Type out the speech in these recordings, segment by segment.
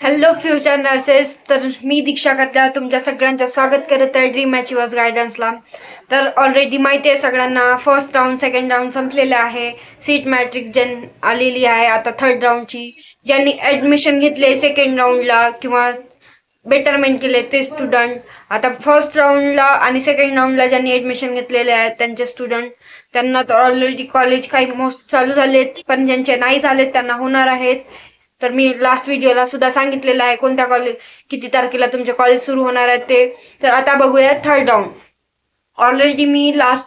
Hello future nurses. तर मी दीक्षा कटला तुमच्या सगळ्यांचं स्वागत करत आहे ड्रीम अचिव्हर्स गायडन्सला. तर ऑलरेडी माहिती आहे सगळ्यांना, फर्स्ट राऊंड सेकंड राऊंड संपलेला आहे. सीट मॅट्रिक्स आलेली आहे आता थर्ड राऊंडची. ज्यांनी ऍडमिशन घेतले सेकंड राऊंडला किंवा बेटरमेंट केले ते स्टुडंट, आता फर्स्ट राऊंडला आणि सेकंड राऊंडला ज्यांनी ऍडमिशन घेतलेले आहेत त्यांचे स्टुडंट, त्यांना तर ऑलरेडी कॉलेज काही मोस्ट चालू झालेत, पण ज्यांचे नाही झालेत त्यांना होणार आहेत. तर मी लास्ट व्हिडिओला सुद्धा सांगितलेलं आहे कोणत्या कॉलेज किती तारखेला तुमचे कॉलेज सुरू होणार आहे ते. तर आता बघूया थर्ड राऊंड. ऑलरेडी मी लास्ट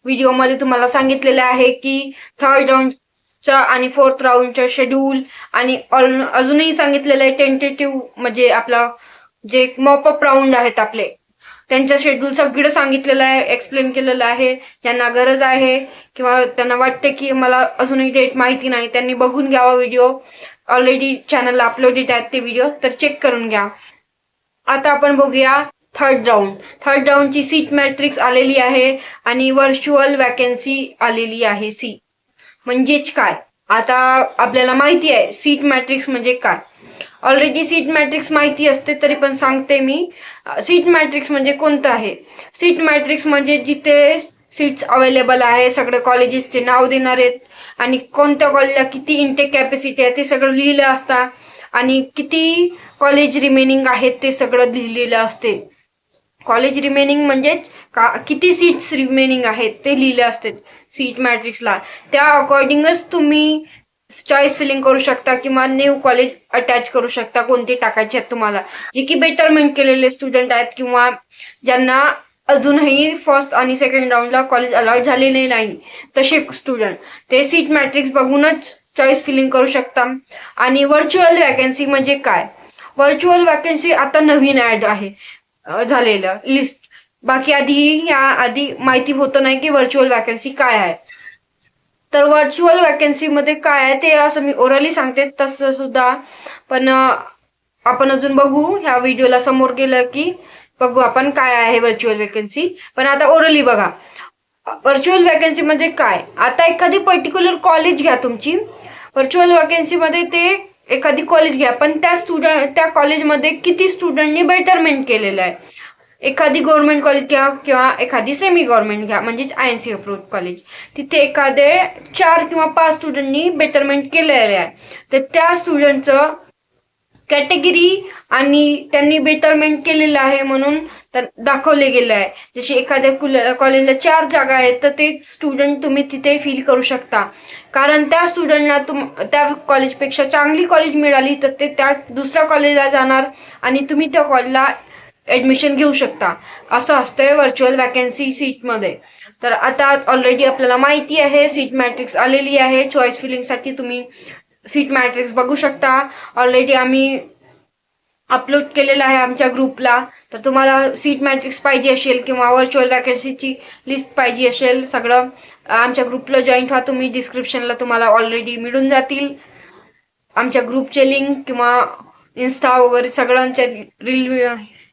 व्हिडिओमध्ये तुम्हाला सांगितलेलं आहे की थर्ड राऊंडचा आणि फोर्थ राऊंडचा शेड्यूल, आणि अजूनही सांगितलेलं आहे टेंटेटिव्ह म्हणजे आपला जे मॉपअप राऊंड आहेत आपले, त्यांचं शेड्यूल सगळं सांगितलेलं आहे, एक्सप्लेन केलेलं आहे. ज्यांना गरज आहे किंवा त्यांना वाटते की मला अजूनही डेट माहिती नाही त्यांनी बघून घ्यावा व्हिडिओ. ऑलरेडी चॅनलला अपलोडेड आहेत ते व्हिडिओ, तर चेक करून घ्या. आता आपण बघूया थर्ड राऊंड. थर्ड राऊंडची सीट मॅट्रिक्स आलेली आहे आणि व्हर्च्युअल वॅकन्सी आलेली आहे. सी म्हणजेच काय, आता आपल्याला माहिती आहे सीट मॅट्रिक्स म्हणजे काय. ऑलरेडी सीट मॅट्रिक्स माहिती असते तरी पण सांगते मी. सीट मॅट्रिक्स म्हणजे कोणतं आहे. सीट मॅट्रिक्स म्हणजे जिथे सीट्स अवेलेबल आहे, सगळे कॉलेजेसचे नाव देणार आहेत आणि कोणत्या कॉलेजला किती इंटेक कॅपॅसिटी आहे ते सगळं लिहिलं असतं आणि किती कॉलेज रिमेनिंग आहेत ते सगळं लिहिलेलं असते. कॉलेज रिमेनिंग म्हणजे किती सीट्स रिमेनिंग आहेत ते लिहिले असते सीट मॅट्रिक्सला. त्या अकॉर्डिंगच तुम्ही चॉईस फिलिंग करू शकता किंवा न्यू कॉलेज अटॅच करू शकता कोणते टाकायचे आहेत तुम्हाला. जे की बेटरमेंट केलेले स्टुडंट आहेत किंवा ज्यांना अजूनही फर्स्ट आणि सेकंड राऊंडला कॉलेज अलॉट झालेले नाही तसे स्टुडंट, ते सीट मॅट्रिक्स बघूनच चॉईस फिलिंग करू शकता. आणि व्हर्च्युअल वॅकन्सी म्हणजे काय. व्हर्च्युअल वॅकन्सी आता नवीन ऍड आहे झालेलं लिस्ट. बाकी आधी माहिती होतं नाही की व्हर्च्युअल वॅकन्सी काय आहे. तर व्हर्च्युअल वॅकन्सी मध्ये काय आहे ते असं मी ओरली सांगते तसं सुद्धा, पण आपण अजून बघू ह्या व्हिडिओला समोर गेलं की बघू आपण काय आहे व्हर्च्युअल वॅकन्सी. पण आता ओरली बघा व्हर्च्युअल वॅकन्सी म्हणजे काय. आता एखादी पर्टिक्युलर कॉलेज घ्या तुमची. व्हर्च्युअल वॅकन्सी मध्ये ते एखादी कॉलेज घ्या, पण त्या कॉलेजमध्ये किती स्टुडंटनी बेटरमेंट केलेलं आहे. एखादी गव्हर्नमेंट कॉलेज घ्या किंवा एखादी सेमी गव्हर्नमेंट घ्या म्हणजेच INC अप्रूव्ड कॉलेज, तिथे एखादे 4 किंवा 5 स्टुडंटनी बेटरमेंट केलेले आहे, तर त्या स्टुडंटचं कॅटेगरी आणि त्यांनी बेटरमेंट केलेलं आहे म्हणून दाखवले गेलं आहे. जशी एखाद्या कॉलेजला 4 जागा आहेत तर ते स्टुडंट तुम्ही तिथे फील करू शकता, कारण त्या स्टुडंटला त्या कॉलेजपेक्षा चांगली कॉलेज मिळाली तर ते त्या दुसऱ्या कॉलेजला जाणार आणि तुम्ही त्या कॉलेजला ऍडमिशन घेऊ शकता. असं असतंय व्हर्च्युअल वॅकन्सी सीटमध्ये. तर आता ऑलरेडी आपल्याला माहिती आहे सीट मॅट्रिक्स आलेली आहे. चॉईस फिलिंगसाठी तुम्ही सीट मॅट्रिक्स बघू शकता. ऑलरेडी आम्ही अपलोड केलेला आहे आमच्या ग्रुपला. तर तुम्हाला सीट मॅट्रिक्स पाहिजे असेल किंवा व्हर्च्युअल वॅकन्सीची लिस्ट पाहिजे असेल सगळं, आमच्या ग्रुपला जॉईन व्हा तुम्ही. डिस्क्रिप्शनला तुम्हाला ऑलरेडी मिळून जातील आमच्या ग्रुपचे लिंक किंवा इन्स्टा वगैरे सगळ्यांच्या रील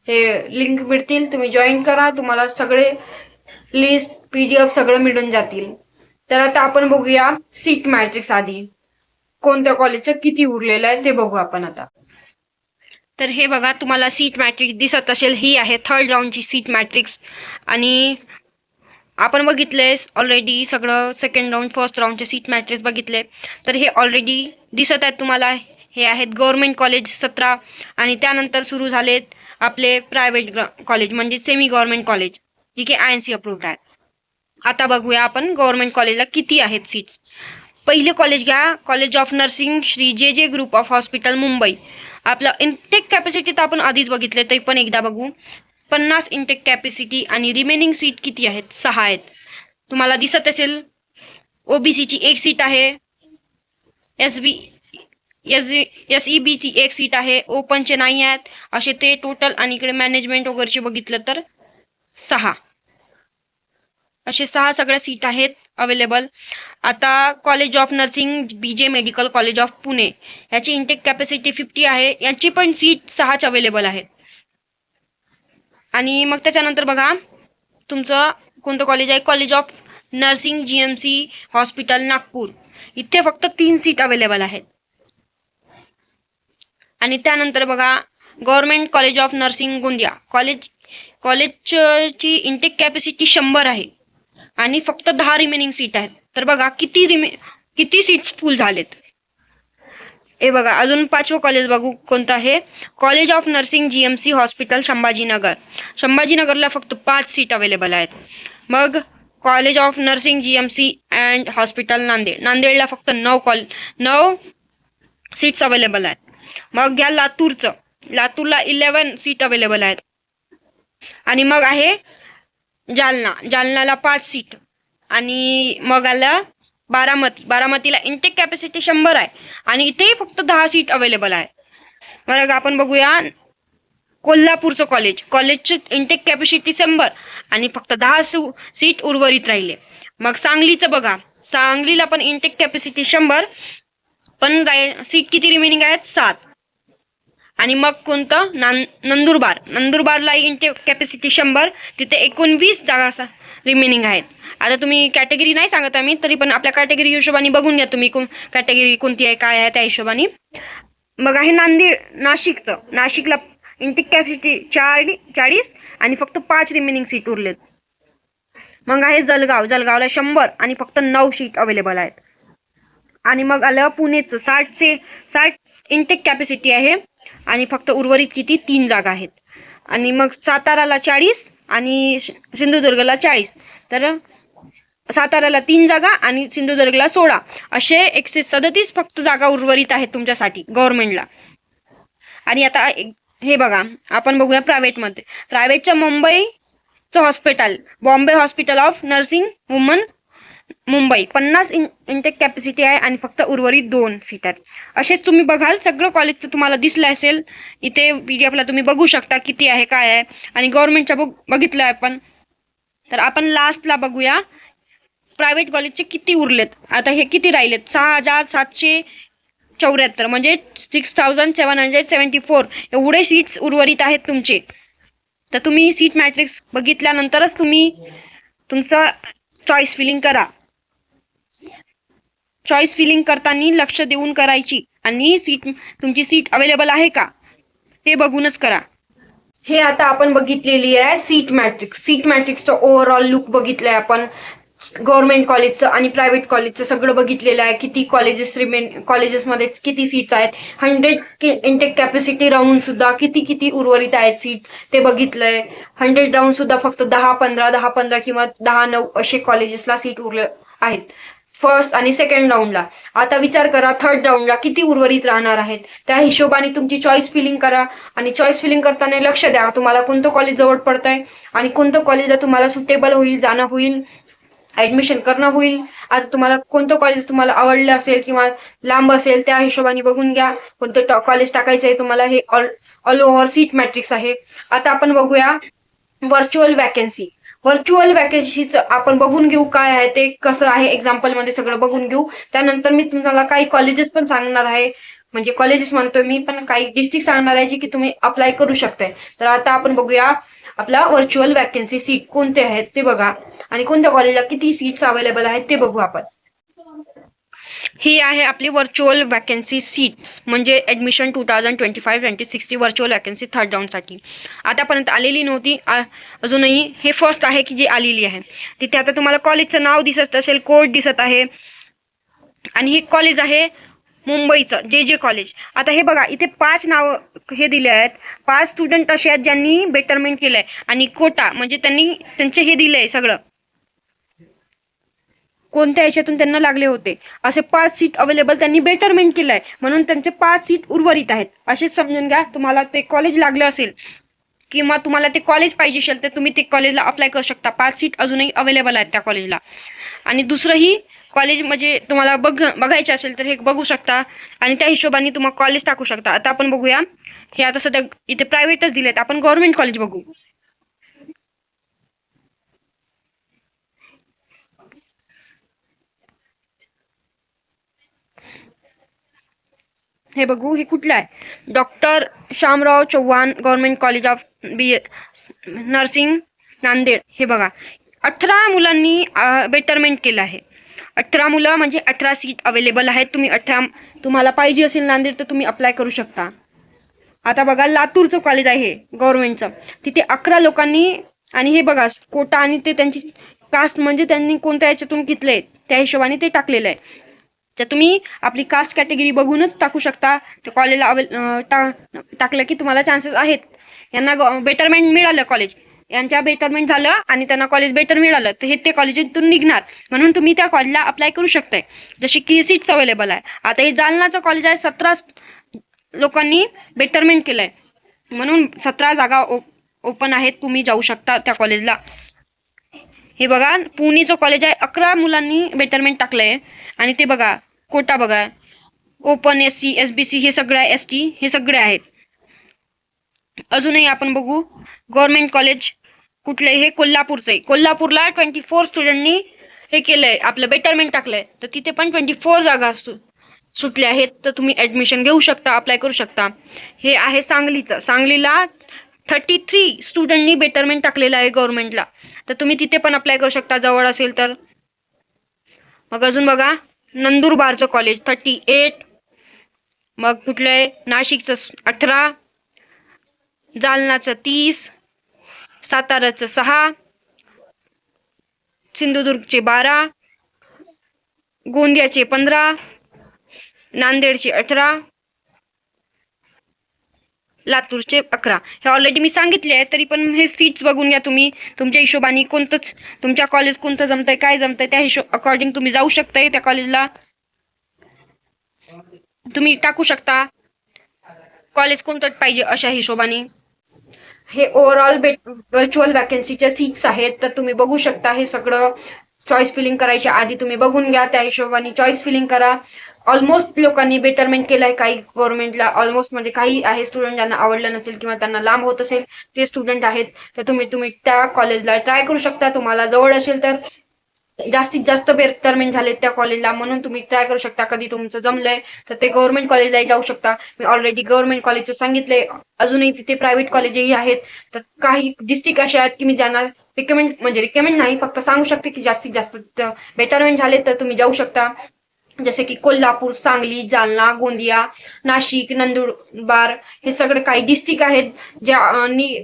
हे लिंक मिळतील. तुम्ही जॉईन करा, तुम्हाला सगळे लिस्ट PDF सगळं मिळून जातील. तर आता आपण बघूया सीट मॅट्रिक्स. आधी कोणत्या कॉलेजचं किती उरलेलं आहे ते बघू आपण आता. तर हे बघा तुम्हाला सीट मॅट्रिक्स दिसत असेल, ही आहे थर्ड राऊंडची सीट मॅट्रिक्स. आणि आपण बघितले ऑलरेडी सगळं सेकंड राऊंड फर्स्ट राऊंडचे सीट मॅट्रिक्स बघितले. तर हे ऑलरेडी दिसत आहेत तुम्हाला. हे आहेत गव्हर्नमेंट कॉलेज 17 आणि त्यानंतर सुरू झालेत आपले प्रायव्हेट कॉलेज म्हणजे सेमी गव्हर्नमेंट कॉलेज जे की INC अप्रूव्ड आहे. आता बघूया आपण गव्हर्नमेंट कॉलेजला किती आहेत सीट्स. पहिले कॉलेज घ्या, college of nursing Shri JJ group of hospital Mumbai. आपलं इंटेक कॅपॅसिटी तर आपण आधीच बघितले तरी पण एकदा बघू. 50 इंटेक कॅपॅसिटी आणि रिमेनिंग सीट किती आहेत, 6 आहेत. तुम्हाला दिसत असेल OBCची 1 सीट आहे, SEBची 1 सीट आहे, ओपनचे नाही आहेत. असे ते टोटल. आणि इकडे मॅनेजमेंट वगैरेचे बघितलं तर 6, असे 6 सगळ्या सीट आहेत अवेलेबल. आता college of nursing BJ medical college of Pune, याची इंटेक कॅपॅसिटी 50 आहे, याची पण सीट 6च अवेलेबल आहेत. आणि मग त्याच्यानंतर बघा तुमचं कोणतं कॉलेज आहे, college of nursing GMC hospital Nagpur. इथे फक्त 3 सीट अवेलेबल आहेत. आणि त्यानंतर बघा government college of nursing Gondia कॉलेजची इंटेक कॅपॅसिटी 100 आहे आणि फक्त 10 रिमेनिंग सीट आहेत. तर बघा किती सीट्स फुल झालेत. हे बघा अजून 5वं कॉलेज बघू कोणतं आहे. College of nursing GMC hospital संभाजीनगरला फक्त 5 सीट अवेलेबल आहेत. मग college of nursing GMC and hospital नांदेडला फक्त 9 सीट्स अवेलेबल आहेत. मग घ्या लातूरला 11 सीट अवेलेबल आहेत. आणि मग आहे जालनाला 5 सीट. आणि मग आला बारामतीला इंटेक कॅपॅसिटी 100 आहे आणि इथे फक्त 10 सीट अवेलेबल आहे. मग आपण बघूया कोल्हापूरचं कॉलेजची इंटेक कॅपॅसिटी 100 आणि फक्त 10 सीट उर्वरित राहिले. मग सांगलीचं बघा, सांगलीला पण इंटेक कॅपॅसिटी 100 पण सीट किती रिमेनिंग आहेत? 7. आणि मग कोणतं नंदुरबारला इंटेक कॅपॅसिटी 100, तिथे 19 जागा रिमेनिंग आहेत. आता तुम्ही कॅटेगरी नाही सांगत आम्ही, तरी पण आपल्या कॅटेगरी हिशोबाने बघून घ्या तुम्ही कॅटेगरी कोणती आहे काय आहे त्या हिशोबाने. मग आहे नाशिकला इंटेक कॅपॅसिटी 40 आणि फक्त 5 रिमेनिंग सीट उरलेत. मग आहे जळगावला 100 आणि फक्त 9 सीट अवेलेबल आहेत. आणि मग आलं पुणेचं 60 इंटेक कॅपॅसिटी आहे आणि फक्त उर्वरित किती 3 जागा आहेत. आणि मग साताराला 40 आणि सिंधुदुर्गला 40. तर साताराला 3 जागा आणि सिंधुदुर्गला 16 असे 137 फक्त जागा उर्वरित आहेत तुमच्यासाठी गव्हर्नमेंटला. आणि आता हे बघा आपण बघूया प्रायव्हेटच्या मुंबईचं hospital Bombay hospital of nursing woman Mumbai 50 intake capacity आहे आणि फक्त उर्वरित 2 सीट आहेत. असेच तुम्ही बघाल सगळं कॉलेज तुम्हाला दिसलं असेल. इथे PDF ला तुम्ही बघू शकता किती आहे काय आहे. आणि गव्हर्नमेंटच्या बघितलं आपण. तर आपण लास्टला बघूया प्रायव्हेट कॉलेजचे किती उरलेत. आता हे किती राहिलेत 6774 म्हणजे 6774 एवढे सीट्स उर्वरित आहेत तुमचे. तर तुम्ही सीट मॅट्रिक्स बघितल्यानंतरच तुम्ही तुमचा चॉईस फिलिंग करा. चॉईस फिलिंग करताना लक्ष देऊन करायची आणि तुमची सीट अवेलेबल आहे का ते बघूनच करा. हे आता आपण बघितलेली आहे सीट मॅट्रिक्सचं ओव्हरऑल लुक बघितलंय आपण. गव्हर्नमेंट कॉलेजचं आणि प्रायव्हेट कॉलेजचं सगळं बघितलेलं आहे. किती कॉलेजेसमध्ये किती सीट्स आहेत, 100 इंटेक कॅपॅसिटी राहून सुद्धा किती उर्वरित आहेत सीट ते बघितलंय. 100 राहून सुद्धा फक्त 10-15 किंवा 10-9 असे कॉलेजेसला सीट उरले आहेत फर्स्ट आणि सेकंड राऊंडला. आता विचार करा थर्ड राऊंडला किती उर्वरित राहणार आहेत. त्या हिशोबाने तुमची चॉईस फिलिंग करा आणि चॉईस फिलिंग करताना लक्ष द्या तुम्हाला कोणतं कॉलेज जवळ पडतंय आणि कोणतं कॉलेजला तुम्हाला सुटेबल होईल, जाणं होईल, ऍडमिशन करणं होईल. आता तुम्हाला कोणतं कॉलेज तुम्हाला आवडलं असेल किंवा लांब असेल त्या हिशोबाने बघून घ्या कोणतं कॉलेज टाकायचं आहे तुम्हाला. हे ऑल ओव्हर सीट मॅट्रिक्स आहे. आता आपण बघूया व्हर्च्युअल वॅकन्सीचं आपण बघून घेऊ काय आहे ते कसं आहे. एक्झाम्पल मध्ये सगळं बघून घेऊ. त्यानंतर मी तुम्हाला काही कॉलेजेस पण सांगणार आहे, म्हणजे कॉलेजेस म्हणतोय मी पण काही डिस्ट्रिक्ट सांगणार आहे जी की तुम्ही अप्लाय करू शकताय. तर आता आपण बघूया आपला व्हर्च्युअल वॅकन्सी सीट कोणते आहेत ते बघा आणि कोणत्या कॉलेजला किती सीट्स अवेलेबल आहेत ते बघू आपण. ही आहे आपली व्हर्च्युअल वॅकन्सी सीट्स म्हणजे ऍडमिशन 2025-26 ची व्हर्च्युअल वॅकन्सी थर्ड राऊंडसाठी आतापर्यंत आलेली नव्हती. अजूनही हे फर्स्ट आहे की जी आलेली आहे. तिथे आता तुम्हाला कॉलेजचं नाव दिसत असेल, कोड दिसत आहे आणि हे कॉलेज आहे मुंबईचं जे कॉलेज. आता हे बघा इथे 5 नाव हे दिले आहेत. 5 स्टुडंट असे आहेत ज्यांनी बेटरमेंट केलंय आणि कोटा म्हणजे त्यांचे हे दिलंय सगळं कोणत्या ह्याच्यातून त्यांना लागले होते. असे 5 सीट अवेलेबल त्यांनी बेटरमेंट केलंय म्हणून त्यांचे 5 सीट उर्वरित आहेत. असेच समजून घ्या. तुम्हाला ते कॉलेज लागलं असेल किंवा तुम्हाला ते कॉलेज पाहिजे असेल तर तुम्ही ते कॉलेजला अप्लाय करू शकता. 5 सीट अजूनही अवेलेबल आहेत त्या कॉलेजला. आणि दुसरंही कॉलेज म्हणजे तुम्हाला बघायचं असेल तर हे बघू शकता आणि त्या हिशोबाने तुम्हाला कॉलेज टाकू शकता. आता आपण बघूया हे आता सध्या इथे प्रायव्हेटच दिलेत. आपण गव्हर्नमेंट कॉलेज बघू. हे बघू हे कुठलं आहे doctor Shamrao Chavan government college of nursing Nanded. हे बघा 18 मुलांनी बेटरमेंट केलं आहे. 18 मुलं म्हणजे 18 सीट अवेलेबल आहेत. तुम्ही तुम्हाला पाहिजे असेल नांदेड तर तुम्ही अप्लाय करू शकता. आता बघा लातूरचं कॉलेज आहे गव्हर्नमेंटचं, तिथे 11 लोकांनी, आणि हे बघा कोटा आणि ते त्यांची कास्ट म्हणजे त्यांनी कोणत्या याच्यातून घेतलंय त्या हिशोबाने ते टाकलेलं आहे. तर तुम्ही आपली कास्ट कॅटेगरी बघूनच टाकू शकता. त्या कॉलेजला टाकलं की तुम्हाला चान्सेस आहेत. यांना बेटरमेंट मिळालं, कॉलेज यांच्या बेटरमेंट झालं आणि त्यांना कॉलेज बेटर मिळालं तर हे ते कॉलेजातून निघणार, म्हणून तुम्ही त्या कॉलेजला अप्लाय करू शकताय. जशी की सीट्स अवेलेबल आहे. आता हे जालनाचं कॉलेज आहे, 17 लोकांनी बेटरमेंट केलंय म्हणून 17 जागा ओपन आहेत, तुम्ही जाऊ शकता त्या कॉलेजला. हे बघा पुणेचं कॉलेज आहे, 11 मुलांनी बेटरमेंट टाकलंय. आणि ते बघा कोटा बघा, ओपन SC SBC हे सगळं आहे, ST हे सगळे आहेत. अजूनही आपण बघू गव्हर्नमेंट कॉलेज कुठले, हे कोल्हापूरचे. कोल्हापूरला 24 स्टुडंटनी हे केलंय, आपलं बेटरमेंट टाकलंय, तर तिथे पण 24 जागा सुटल्या आहेत, तर तुम्ही ऍडमिशन घेऊ शकता, अप्लाय करू शकता. हे आहे सांगलीचं. सांगलीला 33 स्टुडंटनी बेटरमेंट टाकलेलं आहे गव्हर्नमेंटला, तर तुम्ही तिथे पण अप्लाय करू शकता जवळ असेल तर. मग अजून बघा नंदुरबारचं कॉलेज 38, मग कुठलं आहे नाशिकचं 18, जालनाचं 30, साताराचं 6, सिंधुदुर्गचे 12, गोंदियाचे 15, नांदेडचे 18, लातूरचे 11. हे ऑलरेडी मी सांगितले आहे, तरी पण हे सीट्स बघून घ्या तुम्ही तुमच्या हिशोबाने. कोणतंच तुमच्या कॉलेज कोणतं जमतंय काय जमतंय त्या अकॉर्डिंग तुम्ही जाऊ शकताय त्या कॉलेजला. तुम्ही टाकू शकता कॉलेज कोणतं पाहिजे अशा हिशोबाने. हे ओव्हरऑल व्हर्च्युअल वॅकन्सीच्या सीट्स आहेत, तर तुम्ही बघू शकता. हे सगळं चॉईस फिलिंग करायच्या आधी तुम्ही बघून घ्या, त्या हिशोबाने चॉईस फिलिंग करा. ऑलमोस्ट लोकांनी बेटरमेंट केलंय, काही गव्हर्नमेंटला ऑलमोस्ट, म्हणजे काही आहे स्टुडंट ज्यांना आवडलं नसेल किंवा त्यांना लांब होत असेल ते स्टुडंट आहेत, तर तुम्ही त्या कॉलेजला ट्राय करू शकता. तुम्हाला जवळ असेल तर जास्तीत जास्त बेटरमेंट झाले त्या कॉलेजला, म्हणून तुम्ही ट्राय करू शकता. कधी तुमचं जमलंय तर ते गव्हर्नमेंट कॉलेजलाही जाऊ शकता. मी ऑलरेडी गव्हर्नमेंट कॉलेजचं सांगितलंय. अजूनही तिथे प्रायव्हेट कॉलेजही आहेत, तर काही डिस्ट्रिक्ट अशा आहेत की मी ज्यांना रिकमेंड नाही, फक्त सांगू शकते की जास्तीत जास्त बेटरमेंट झाले तर तुम्ही जाऊ शकता. जसे की कोल्हापूर, सांगली, जालना, गोंदिया, नाशिक, नंदुरबार हे सगळे काही डिस्ट्रिक्ट आहेत ज्यांनी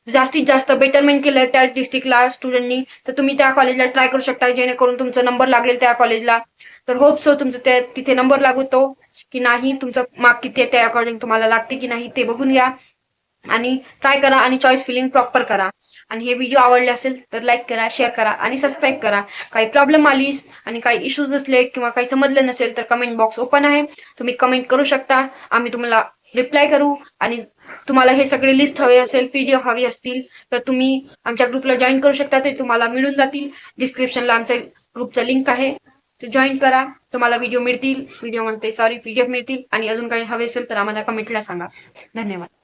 जास्तीत जास्त बेटरमेंट केलंय त्या डिस्ट्रिक्टला स्टुडंटनी, तर तुम्ही त्या कॉलेजला ट्राय करू शकता, जेणेकरून तुमचा नंबर लागेल त्या कॉलेजला. तर होप सो तुमचं तिथे नंबर लागतो की नाही, तुमचं मार्क किती आहे त्या अकॉर्डिंग तुम्हाला लागते की नाही ते बघून घ्या आणि ट्राय करा आणि चॉईस फिलिंग प्रॉपर करा. आणि हे व्हिडिओ आवडले असेल तर लाईक करा, शेअर करा आणि सबस्क्राईब करा. काही प्रॉब्लेम आलीस आणि काही इश्यूज असले किंवा काही समजलं नसेल तर कमेंट बॉक्स ओपन आहे, तुम्ही कमेंट करू शकता. आम्ही तुम्हाला रिप्लाय करू. आणि तुम्हाला हे सगळे लिस्ट हवे असेल, PDF हवी असतील तर तुम्ही आमच्या ग्रुपला जॉईन करू शकता, ते तुम्हाला मिळून जातील. डिस्क्रिप्शनला आमच्या ग्रुपचा लिंक आहे, ते जॉईन करा. तुम्हाला व्हिडिओ मिळतील, PDF मिळतील. आणि अजून काही हवे असेल तर आम्हाला कमेंटला सांगा. धन्यवाद.